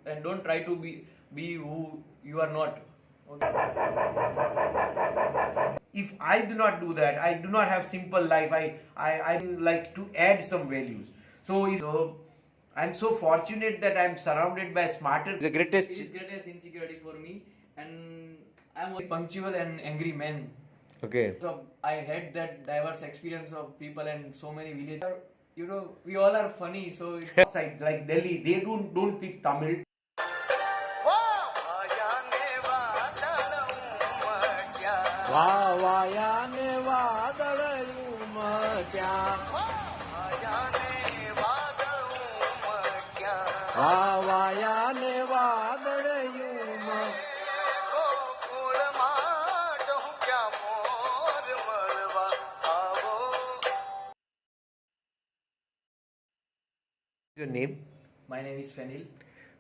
and don't try to be who you are not. Okay. If I do not do that, I do not have simple life. I like to add some values. So I'm so fortunate that I'm surrounded by smarter. The greatest. It is greatest insecurity for me, and I'm a punctual and angry man. Okay. So I had that diverse experience of people and so many villages. You know, we all are funny, so it's Side like Delhi, they don't speak Tamil. Your name? My name is Fenil.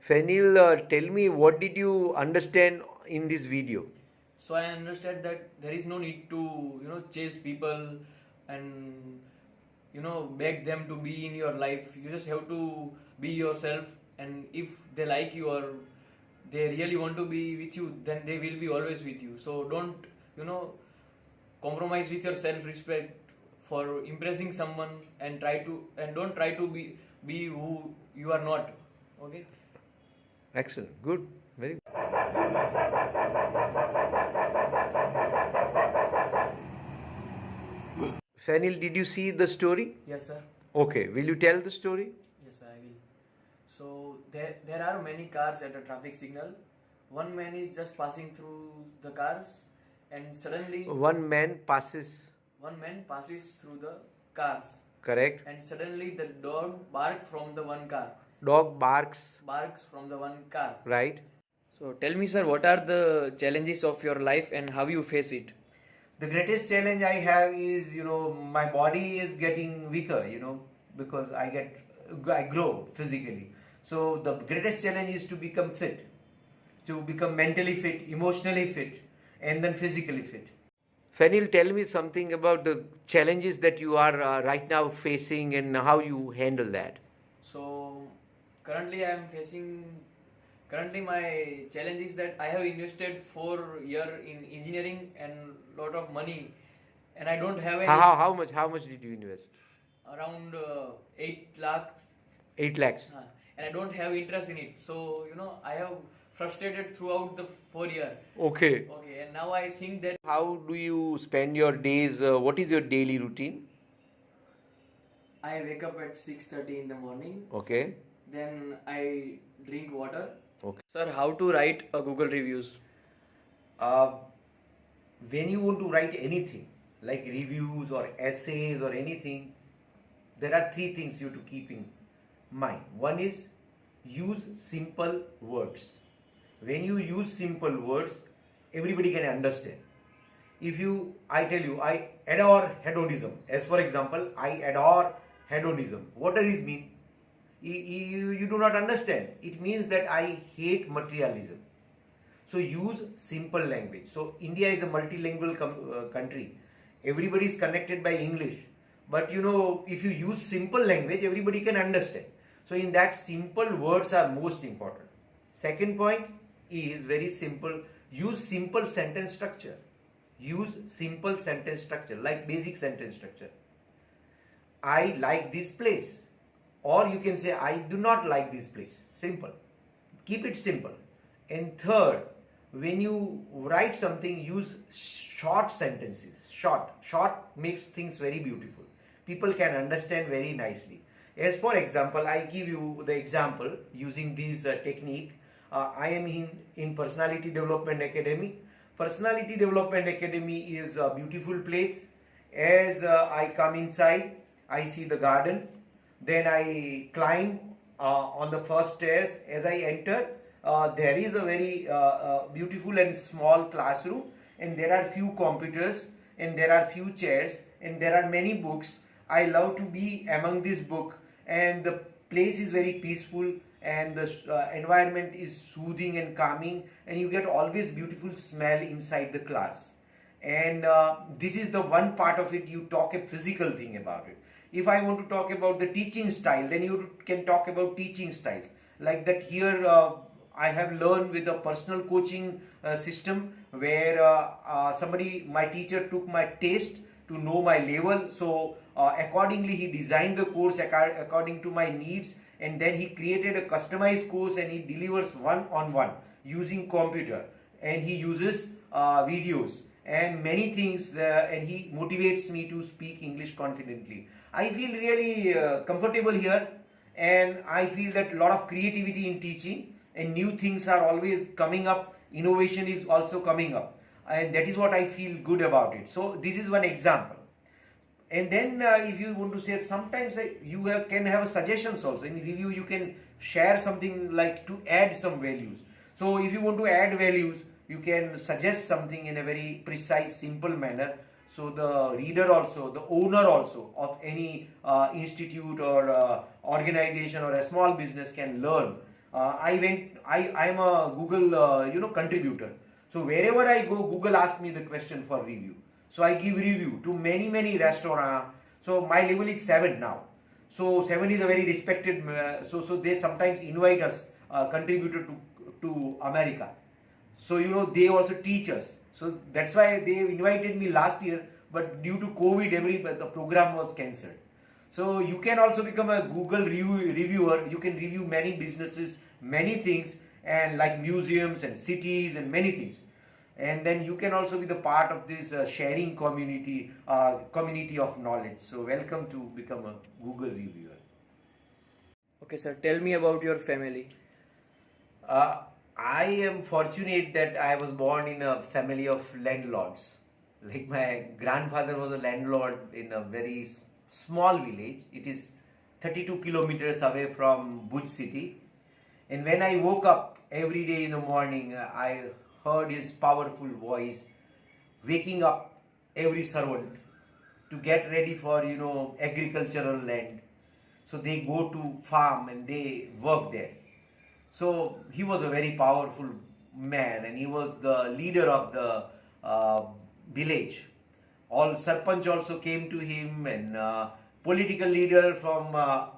Fenil, tell me, what did you understand in this video? So I understand that there is no need to, chase people and, beg them to be in your life. You just have to be yourself, and if they like you or they really want to be with you, then they will be always with you. So don't, compromise with your self-respect for impressing someone, and don't try to be who you are not. Okay. Excellent. Good. Very good. Fenil, did you see the story? Yes, sir. Okay. Will you tell the story? Yes, I will. So there are many cars at a traffic signal. One man is just passing through the cars, and suddenly One man passes. Through the cars. Correct. And suddenly the dog barked from the one car. Dog barks. Barks from the one car. Right. So tell me, sir, what are the challenges of your life and how you face it? The greatest challenge I have is, my body is getting weaker, because I grow physically. So the greatest challenge is to become fit, to become mentally fit, emotionally fit, and then physically fit. Fenil, tell me something about the challenges that you are right now facing and how you handle that. So currently my challenge is that I have invested 4 years in engineering and lot of money, and I don't have any. How much did you invest? Around 8 lakh. 8 lakhs. And I don't have interest in it. So I have frustrated throughout the 4 years. Okay. And now I think that. How do you spend your days? What is your daily routine? I wake up at 6:30 in the morning. Okay. Then I drink water. Okay. Sir, how to write a Google reviews? When you want to write anything like reviews or essays or anything, there are 3 things you have to keep in mind. One is use simple words. When you use simple words, everybody can understand. I tell you, I adore hedonism. As for example, I adore hedonism. What does this mean? You do not understand. It means that I hate materialism. So use simple language. So India is a multilingual country. Everybody is connected by English. But if you use simple language, everybody can understand. So in that, simple words are most important. Second point is very simple. Use simple sentence structure. Use simple sentence structure, like basic sentence structure. I like this place. Or you can say, I do not like this place. Simple. Keep it simple. And third, when you write something, use short sentences. Short makes things very beautiful. People can understand very nicely. As for example, I give you the example using this technique. I am in Personality Development Academy. Personality Development Academy is a beautiful place. As I come inside, I see the garden. Then I climb on the first stairs. As I enter, there is a very beautiful and small classroom, and there are few computers, and there are few chairs, and there are many books. I love to be among this book, and the place is very peaceful, and the environment is soothing and calming, and you get always beautiful smell inside the class. And this is the one part of it. You talk a physical thing about it. If I want to talk about the teaching style, then you can talk about teaching styles. Like that here, I have learned with a personal coaching system where my teacher took my test to know my level. So accordingly, he designed the course according to my needs, and then he created a customized course, and he delivers one-on-one using computer, and he uses videos and many things, and he motivates me to speak English confidently. I feel really comfortable here, and I feel that a lot of creativity in teaching, and new things are always coming up. Innovation is also coming up, and that is what I feel good about it. So this is one example. And then if you want to say, sometimes can have suggestions also. In review you can share something like to add some values. So if you want to add values, you can suggest something in a very precise, simple manner. So the reader also, the owner also of any institute or organization or a small business can learn. I am a Google contributor. So wherever I go, Google asks me the question for review. So I give review to many restaurants. So my level is 7 now. So 7 is a very respected. So they sometimes invite us contributor to America. So they also teach us. So that's why they invited me last year. But due to COVID, the program was cancelled. So you can also become a Google reviewer. You can review many businesses, many things, and like museums and cities and many things. And then you can also be the part of this sharing community of knowledge. So welcome to become a Google reviewer. Okay, sir, tell me about your family. I am fortunate that I was born in a family of landlords. Like my grandfather was a landlord in a very small village. It is 32 kilometers away from Bhuj city. And when I woke up every day in the morning, I heard his powerful voice waking up every servant to get ready for agricultural land. So they go to farm and they work there. So he was a very powerful man, and he was the leader of the village. All sarpanch also came to him, and political leader from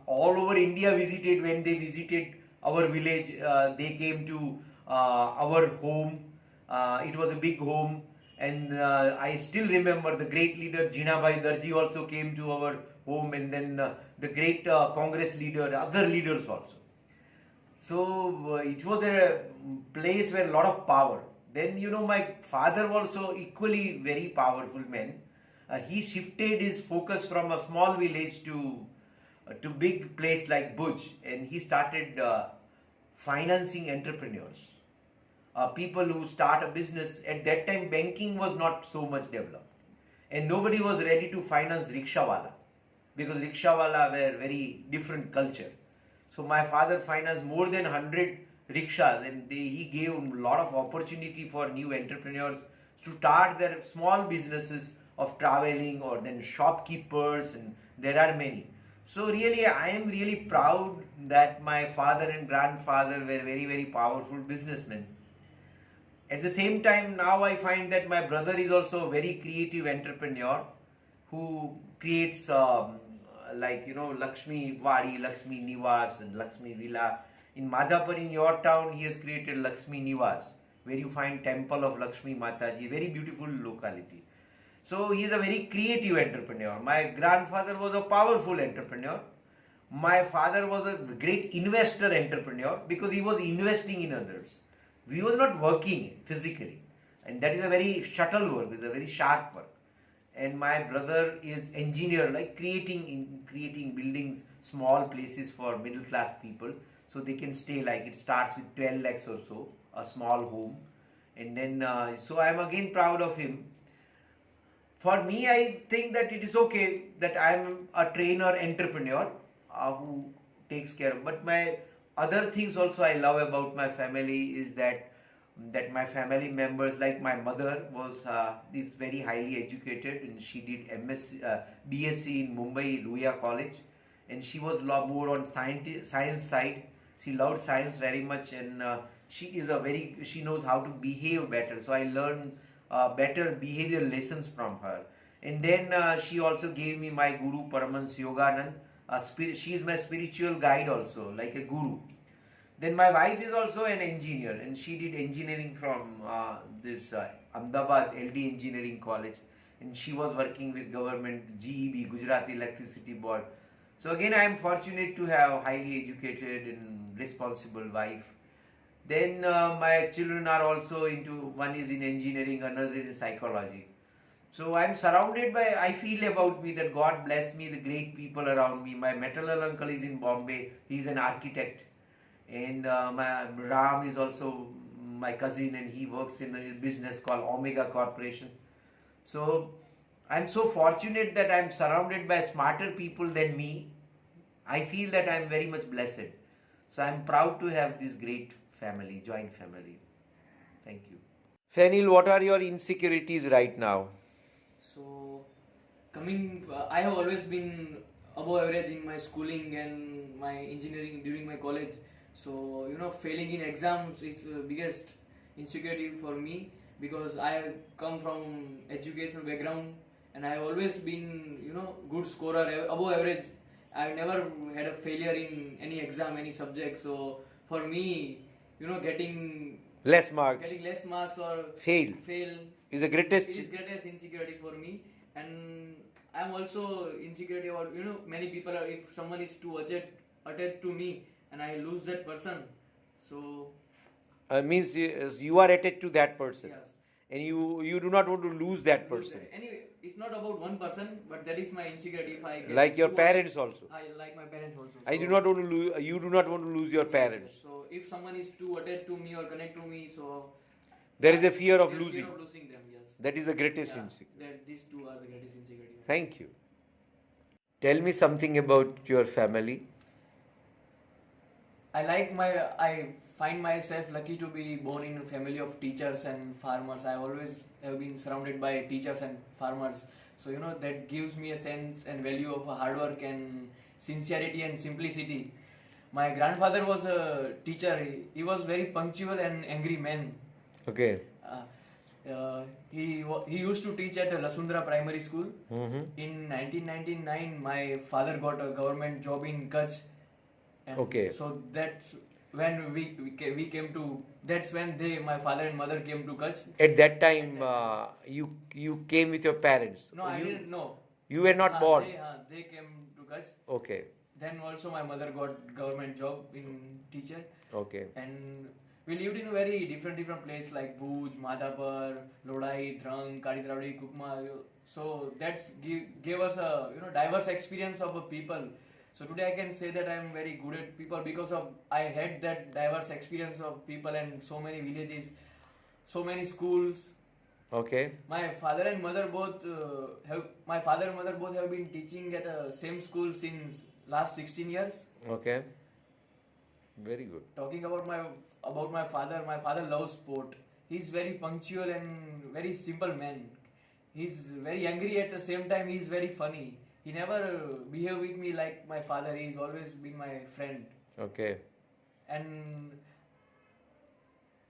all over India visited. When they visited our village, they came to our home. It was a big home, and I still remember the great leader Jinabhai Darji also came to our home, and then the great Congress leader, other leaders also. So it was a place where a lot of power. Then my father was also equally very powerful man. He shifted his focus from a small village to big place like Bhuj, and he started financing entrepreneurs. People who start a business. At that time, banking was not so much developed, and nobody was ready to finance rickshawala, because rickshawala were very different culture. So my father financed more than 100 rickshaws, and he gave a lot of opportunity for new entrepreneurs to start their small businesses of traveling, or then shopkeepers, and there are many. So really, I am really proud that my father and grandfather were very powerful businessmen. At the same time, now I find that my brother is also a very creative entrepreneur who creates Lakshmi Wadi, Lakshmi Niwas, and Lakshmi Villa. In Madhapur, in your town, he has created Lakshmi Niwas, where you find temple of Lakshmi Mataji, very beautiful locality. So he is a very creative entrepreneur. My grandfather was a powerful entrepreneur. My father was a great investor entrepreneur, because he was investing in others. We was not working physically, and that is a very subtle work, it's a very sharp work. And my brother is engineer, like creating buildings, small places for middle class people, so they can stay. Like it starts with 12 lakhs or so, a small home, and then so I am again proud of him. For me, I think that it is okay that I am a trainer entrepreneur who takes care of. But my other things also I love about my family is that my family members, like my mother is very highly educated, and she did BSc in Mumbai Ruya College, and she was more on science side. She loved science very much, and she knows how to behave better. So I learned better behavior lessons from her. And then she also gave me my Guru Paramans Yoganand. She is my spiritual guide also, like a guru. Then my wife is also an engineer, and she did engineering from this Ahmedabad LD Engineering College, and she was working with government GEB, Gujarati Electricity Board. So again, I am fortunate to have highly educated and responsible wife. Then my children are also into, one is in engineering, another is in psychology. So I am surrounded by, I feel about me that God bless me, the great people around me. My maternal uncle is in Bombay, he is an architect. And my Ram is also my cousin, and he works in a business called Omega Corporation. So I'm so fortunate that I'm surrounded by smarter people than me. I feel that I'm very much blessed. So I'm proud to have this great family, joint family. Thank you. Fenil, what are your insecurities right now? So, I have always been above average in my schooling and my engineering during my college. So, failing in exams is the biggest insecurity for me, because I come from educational background and I have always been, good scorer, above average. I never had a failure in any exam, any subject. So, for me, getting less marks or fail is the greatest insecurity for me. And I'm also insecurity about, many people are, if someone is too attached to me and I lose that person, so means you are attached to that person. yes, And you do not want to lose that person. Anyway, it's not about one person, but that is my insecurity. If I get Like your parents also. I like my parents also. I do not want to lose. You do not want to lose your parents. So if someone is too attached to me or connect to me, so there is a fear of there is losing. Fear of losing them. Yes. That is the greatest insecurity. That these two are the greatest insecurity. Thank you. Tell me something about your family. I find myself lucky to be born in a family of teachers and farmers. I always have been surrounded by teachers and farmers. So that gives me a sense and value of hard work and sincerity and simplicity. My grandfather was a teacher. He was very punctual and angry man. Okay. He used to teach at Lasundra Primary School. Mm-hmm. In 1999, my father got a government job in Kutch. And okay. So that's when we came to. That's when my father and mother came to Kutch. At that time, you came with your parents. No, I didn't know. You were not born. They came to Kutch. Okay. Then also my mother got government job in teacher. Okay. And we lived in a very different place like Bhuj, Madhapur, Lodai, Dhrang, Kaditravadi, Kukma. So that's gave us a diverse experience of a people. So today I can say that I am very good at people because of I had that diverse experience of people and so many villages, so many schools. Okay. My father and mother both have been teaching at a same school since last 16 years. Okay. Very good. Talking about my father loves sport. He's very punctual and very simple man. He's very angry at the same time. He's very funny. He never behaved with me like my father. He's always been my friend. Okay. And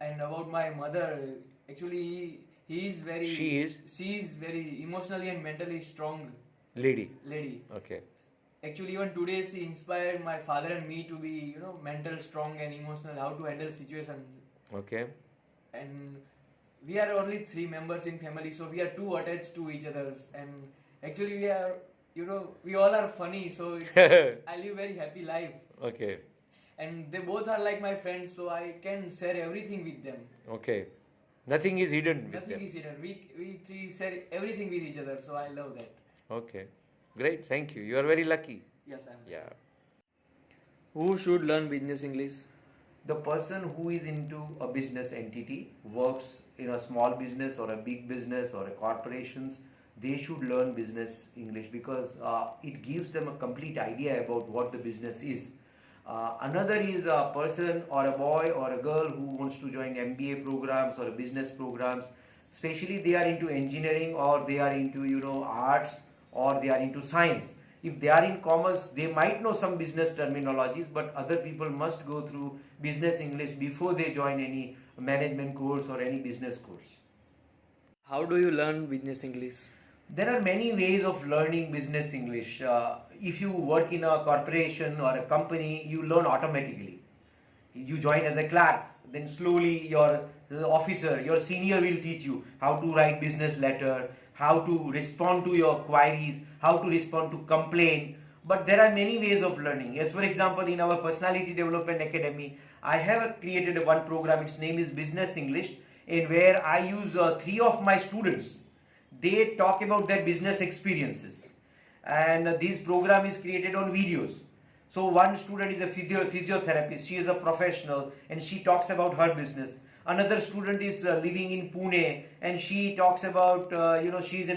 about my mother, actually, she is very emotionally and mentally strong lady. Okay. Actually, even today she inspired my father and me to be, mental strong and emotional, how to handle situations. Okay. And we are only 3 members in family, so we are too attached to each other. And actually, we are, we all are funny, so it's, I live very happy life. Okay. And they both are like my friends, so I can share everything with them. Okay. Nothing is hidden with them. Nothing is hidden. We 3 share everything with each other, so I love that. Okay. Great. Thank you. You are very lucky. Yes, I am. Yeah. Who should learn business English? The person who is into a business entity, works in a small business or a big business or a corporations, they should learn business English because it gives them a complete idea about what the business is. Another is a person or a boy or a girl who wants to join MBA programs or business programs, especially they are into engineering or they are into arts or they are into science. If they are in commerce, they might know some business terminologies, but other people must go through business English before they join any management course or any business course. How do you learn business English? There are many ways of learning business English. If you work in a corporation or a company, you learn automatically. you join as a clerk, then slowly your officer, your senior will teach you how to write business letter, how to respond to your queries, how to respond to complaint. But there are many ways of learning. As for example, in our Personality Development Academy, I have created one program. Its name is Business English, in where I use 3 of my students. They talk about their business experiences, and this program is created on videos. So one student is a physiotherapist. She is a professional and she talks about her business. Another student is living in Pune and she talks about she is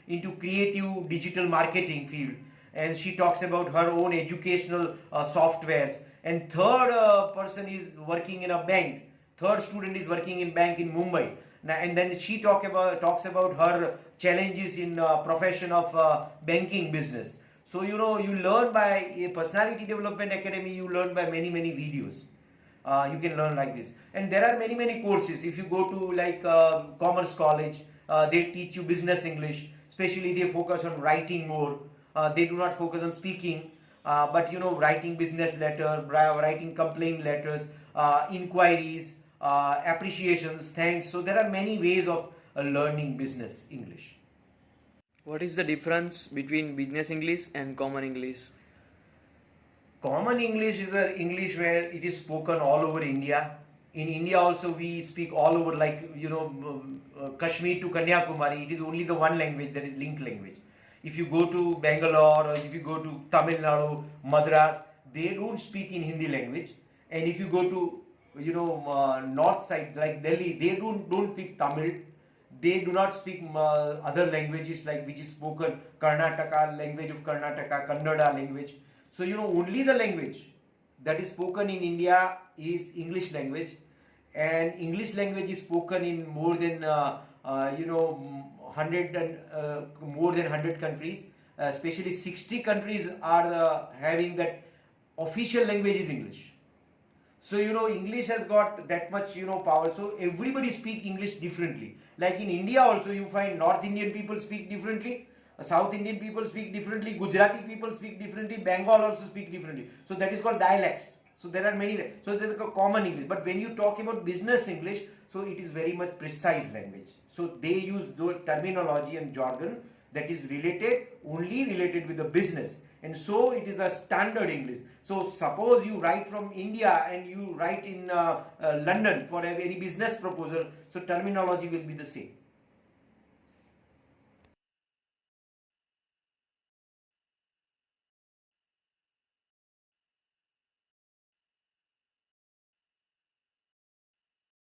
into creative digital marketing field, and she talks about her own educational softwares. And third person is working in a bank. Third student is working in bank in Mumbai. Now, and then she talks about her challenges in profession of banking business. So you learn by a Personality Development Academy. You learn by many videos. You can learn like this, and there are many courses. If you go to like Commerce College, they teach you Business English. Especially they focus on writing more. They do not focus on speaking, but writing business letter, writing complaint letters, inquiries, appreciations, thanks. So there are many ways of learning business English. What is the difference between business English and common English? Common English is a English where it is spoken all over India. In India also we speak all over, like Kashmir to Kanyakumari. It is only the one language that is linked language. If you go to Bangalore or if you go to Tamil Nadu, Madras, they don't speak in Hindi language. And if you go to north side like Delhi, they don't speak Tamil. They do not speak other languages like which is spoken Karnataka, language of Karnataka, Kannada language. So only the language that is spoken in India is English language, and English language is spoken in more than 100 countries. Especially 60 countries are having that official language is English. So English has got that much power. So everybody speak English differently. Like in India also you find North Indian people speak differently, South Indian people speak differently, Gujarati people speak differently, Bengal also speak differently. So that is called dialects. So there are many. So there is a common English. But when you talk about business English, so it is very much precise language. So they use the terminology and jargon that is only related with the business. And so it is a standard English. So suppose you write from India and you write in London for any business proposal, so terminology will be the same.